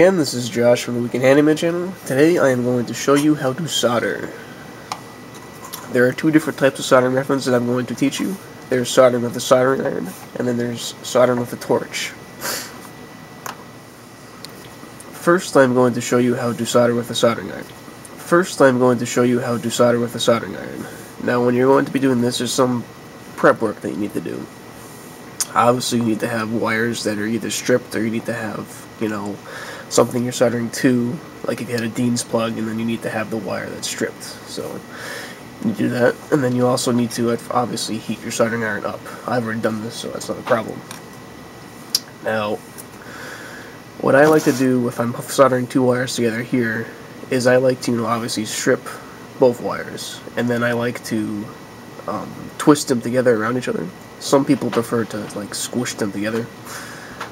And this is Josh from the WeekendHandymen channel. Today I am going to show you how to solder. There are two different types of soldering methods that I'm going to teach you. There's soldering with a soldering iron, and then there's soldering with a torch. First I'm going to show you how to solder with a soldering iron. Now when you're going to be doing this, there's some prep work that you need to do. Obviously you need to have wires that are either stripped, or you need to have, something you're soldering to, like if you had a Dean's plug, and then you need to have the wire that's stripped. So you do that, and then you also need to obviously heat your soldering iron up. I've already done this, so that's not a problem. Now, what I like to do if I'm soldering two wires together here is I like to, obviously strip both wires, and then I like to twist them together around each other. Some people prefer to like squish them together.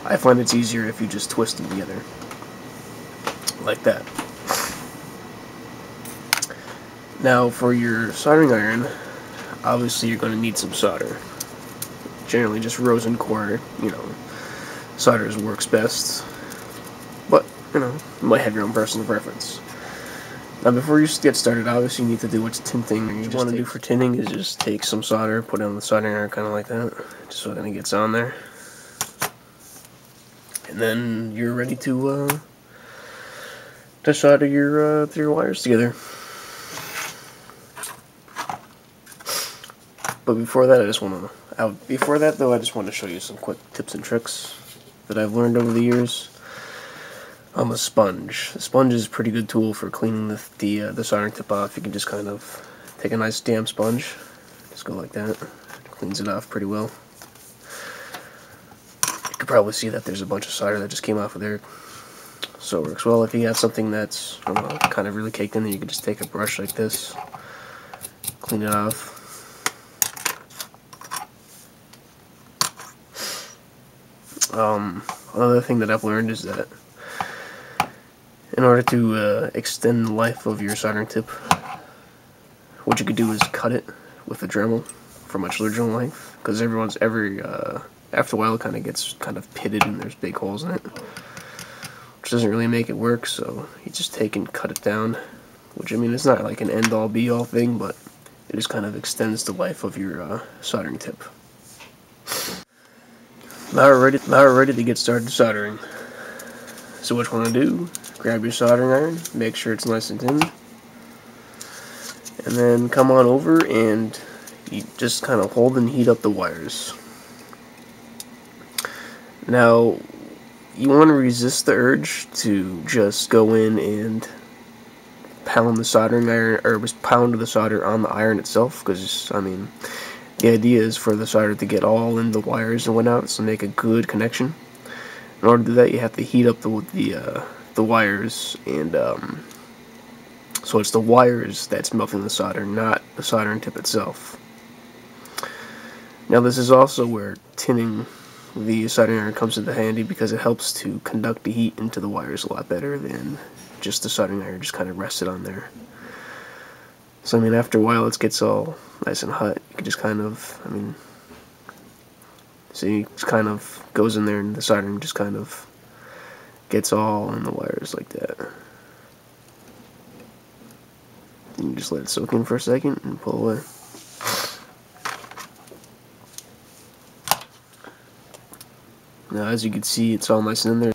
I find it's easier if you just twist them together like that. Now for your soldering iron, obviously you're going to need some solder. Generally just rosin core, solders works best, but you might have your own personal preference. Now before you get started, obviously you need to do what's tinting. What you want to do for tinting is just take some solder, put it on the soldering iron kind of like that, just so that it gets on there. And then you're ready to solder your wires together. But before that, I just want to show you some quick tips and tricks that I've learned over the years. A sponge. The sponge is a pretty good tool for cleaning the soldering tip off. You can just kind of take a nice damp sponge, just go like that. It cleans it off pretty well. You can probably see that there's a bunch of solder that just came off of there. So it works well. If you have something that's kind of really caked in there, you can just take a brush like this, clean it off. Another thing that I've learned is that in order to extend the life of your soldering tip, what you could do is cut it with a Dremel for much larger length, because after a while it kind of gets pitted and there's big holes in it, which doesn't really make it work. So you just take and cut it down, which it's not like an end-all be-all thing, but it just kind of extends the life of your soldering tip. Now we're ready to get started soldering. So what you want to do, grab your soldering iron, make sure it's nice and thin, and then come on over and you just kind of hold and heat up the wires. Now, you want to resist the urge to just go in and pound the soldering iron, or pound the solder on the iron itself, because the idea is for the solder to get all in the wires and whatnot, so make a good connection. In order to do that, you have to heat up the wires, and so it's the wires that's melting the solder, not the soldering tip itself. Now this is also where tinning the soldering iron comes into handy, because it helps to conduct the heat into the wires a lot better than just the soldering iron just kind of rested on there. So after a while it gets all nice and hot. You can just see it kind of goes in there, and the soldering just kind of gets all in the wires like that. And you just let it soak in for a second and pull away. Now as you can see, it's all nice and in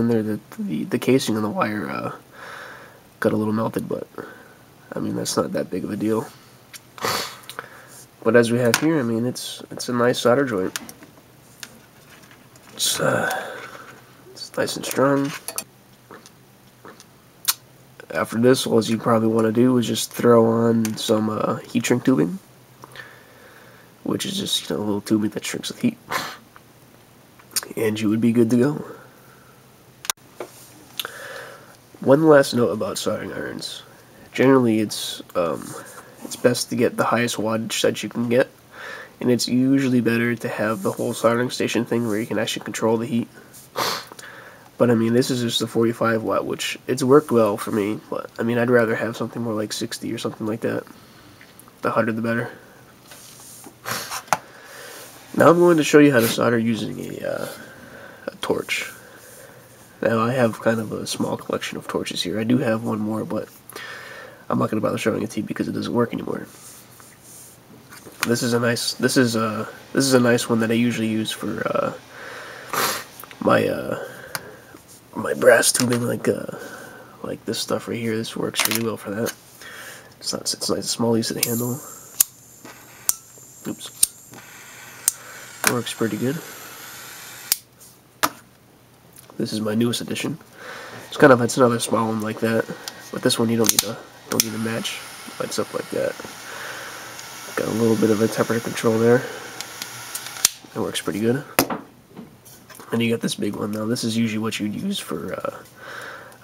there. The casing on the wire got a little melted, but that's not that big of a deal. But as we have here, it's a nice solder joint. It's nice and strong. After this, all you probably want to do is just throw on some heat shrink tubing, which is just a little tubing that shrinks with heat, and you would be good to go. One last note about soldering irons. Generally, it's best to get the highest wattage that you can get, and it's usually better to have the whole soldering station thing where you can actually control the heat. But this is just a 45 watt, which it's worked well for me, but I'd rather have something more like 60 or something like that. The hotter the better. Now I'm going to show you how to solder using a torch. Now I have kind of a small collection of torches here. I do have one more, but I'm not going to bother showing it to you because it doesn't work anymore. This is a nice one that I usually use for my my brass tubing, like this stuff right here. This works really well for that. It's nice, small use of the handle. Oops, works pretty good. This is my newest addition. It's another small one like that, but this one you don't need to match. Lights up like that. Got a little bit of a temperature control there. It works pretty good. And you got this big one now. This is usually what you'd use for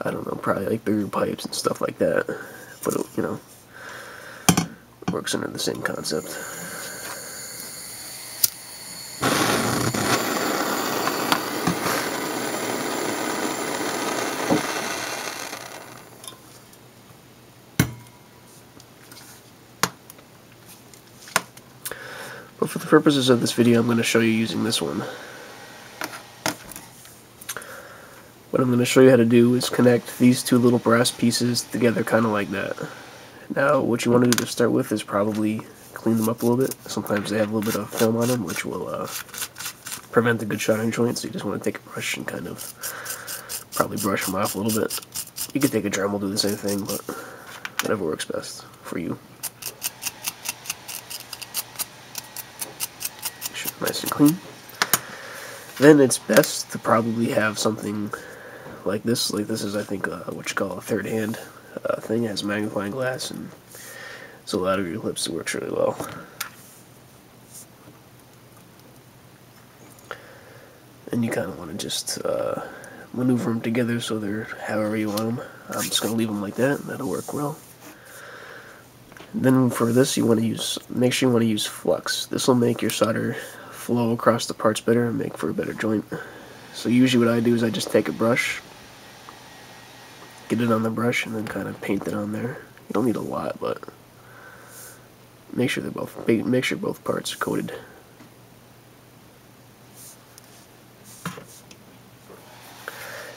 I don't know, probably like bigger pipes and stuff like that. But it, you know, works under the same concept. But for the purposes of this video, I'm going to show you using this one. What I'm going to show you how to do is connect these two little brass pieces together, kind of like that. Now, what you want to do to start with is probably clean them up a little bit. Sometimes they have a little bit of film on them, which will prevent a good soldering joint, so you just want to take a brush and kind of probably brush them off a little bit. You could take a Dremel, do the same thing, but whatever works best for you. Nice and clean. Then it's best to probably have something like this. Like this is, I think, what you call a third hand thing. It has magnifying glass and it's a lot of your clips. It works really well. And you kind of want to just maneuver them together so they're however you want them. I'm just going to leave them like that, and that'll work well. Then for this, make sure you want to use flux. This will make your solder flow across the parts better and make for a better joint. So usually what I do is I just take a brush, get it on the brush, and then kind of paint it on there. You don't need a lot, but make sure both parts are coated.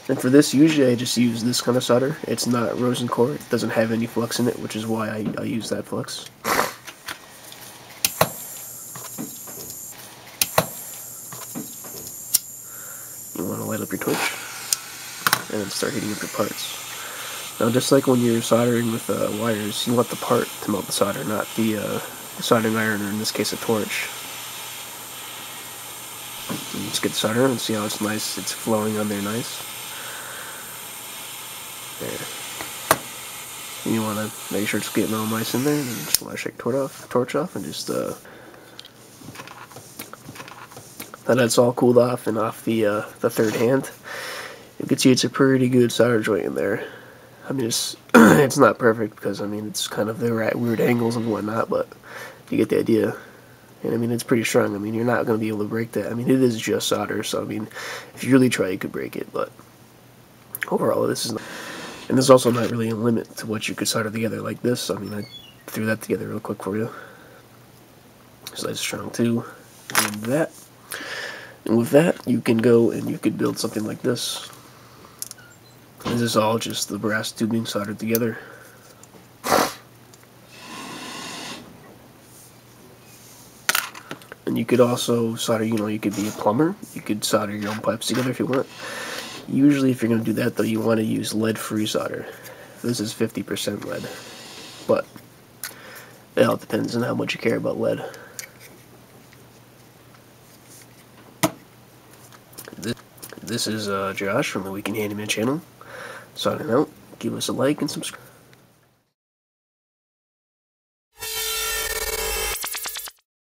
And for this, usually I just use this kind of solder. It's not rosin core. It doesn't have any flux in it, which is why I use that flux. You want to light up your torch and then start heating up your parts. Now, just like when you're soldering with wires, you want the part to melt the solder, not the soldering iron, or in this case a torch. And just get the solder on and see how it's nice. It's flowing on there nice. There. And you want to make sure it's getting all nice in there, and then you just want to shake the torch off and just then it's all cooled off and off the third hand. You can see it's a pretty good solder joint in there. I mean, it's it's not perfect because I mean it's kind of there at weird angles and whatnot, but you get the idea. And I mean it's pretty strong. I mean you're not going to be able to break that. I mean it is just solder, so I mean if you really try you could break it, but overall this is not. And there's also not really a limit to what you could solder together like this. I mean I threw that together real quick for you. So that's strong too. And that. And with that, you can go and you could build something like this. This is all just the brass tubing soldered together. And you could also solder, you could be a plumber. You could solder your own pipes together if you want. Usually, if you're going to do that, though, you want to use lead-free solder. This is 50% lead. But it all depends on how much you care about lead. This is Josh from the Weekend Handyman channel. Signing out. Give us a like and subscribe.